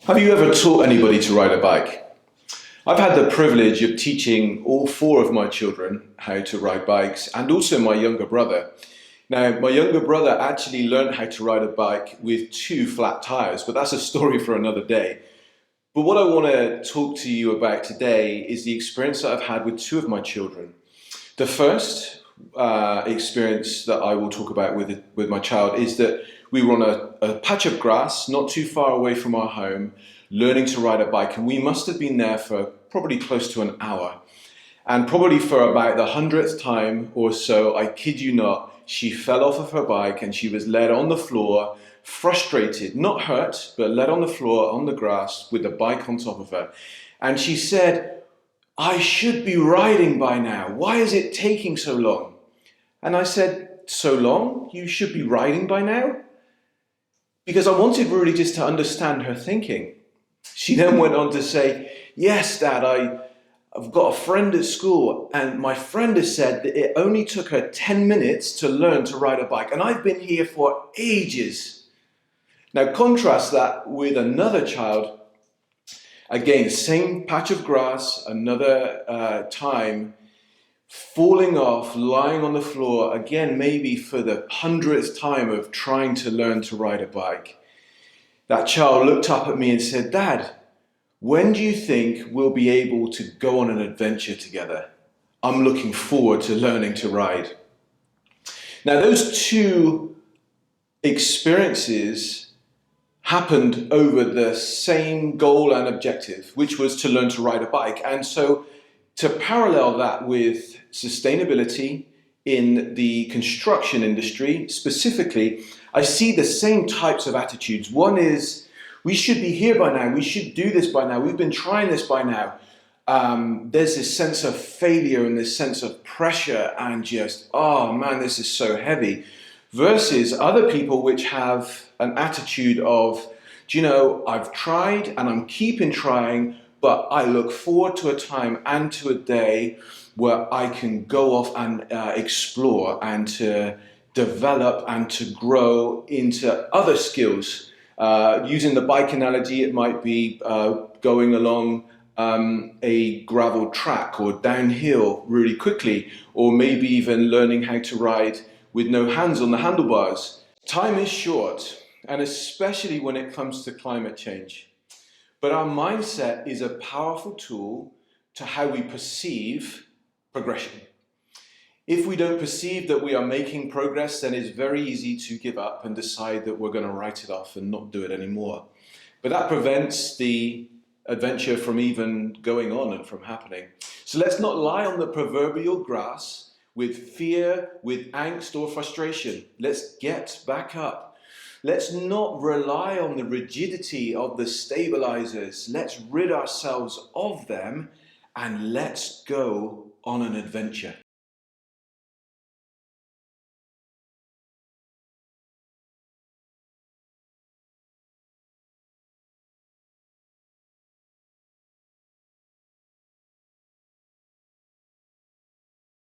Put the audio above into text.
Have you ever taught anybody to ride a bike? I've had the privilege of teaching all four of my children how to ride bikes, and also my younger brother. Now, my younger brother actually learned how to ride a bike with two flat tires, but that's a story for another day. But what I want to talk to you about today is the experience that I've had with two of my children. The first experience that I will talk about with my child is that we were on a patch of grass not too far away from our home, learning to ride a bike, and we must have been there for probably close to an hour. And probably for about the 100th time or so, I kid you not, she fell off of her bike and she was led on the floor, frustrated, not hurt, but led on the floor on the grass with the bike on top of her. And she said, "I should be riding by now. Why is it taking so long?" And I said, "So long? You should be riding by now?" Because I wanted really just to understand her thinking. She then went on to say, "Yes, Dad, I've got a friend at school, and my friend has said that it only took her 10 minutes to learn to ride a bike, and I've been here for ages." Now contrast that with another child. Again, same patch of grass, another time, falling off, lying on the floor, again, maybe for the 100th time of trying to learn to ride a bike. That child looked up at me and said, "Dad, when do you think we'll be able to go on an adventure together? I'm looking forward to learning to ride." Now, those two experiences happened over the same goal and objective, which was to learn to ride a bike. And so to parallel that with sustainability in the construction industry specifically, I see the same types of attitudes. One is, we should be here by now, we should do this by now, we've been trying this by now. There's this sense of failure and this sense of pressure and just, oh man, this is so heavy. Versus other people which have an attitude of, do you know, I've tried and I'm keeping trying, but I look forward to a time and to a day where I can go off and explore and to develop and to grow into other skills. Using the bike analogy, it might be going along a gravel track or downhill really quickly, or maybe even learning how to ride with no hands on the handlebars. Time is short, and especially when it comes to climate change. But our mindset is a powerful tool to how we perceive progression. If we don't perceive that we are making progress, then it's very easy to give up and decide that we're going to write it off and not do it anymore. But that prevents the adventure from even going on and from happening. So let's not lie on the proverbial grass with fear, with angst or frustration. Let's get back up. Let's not rely on the rigidity of the stabilizers. Let's rid ourselves of them and let's go on an adventure.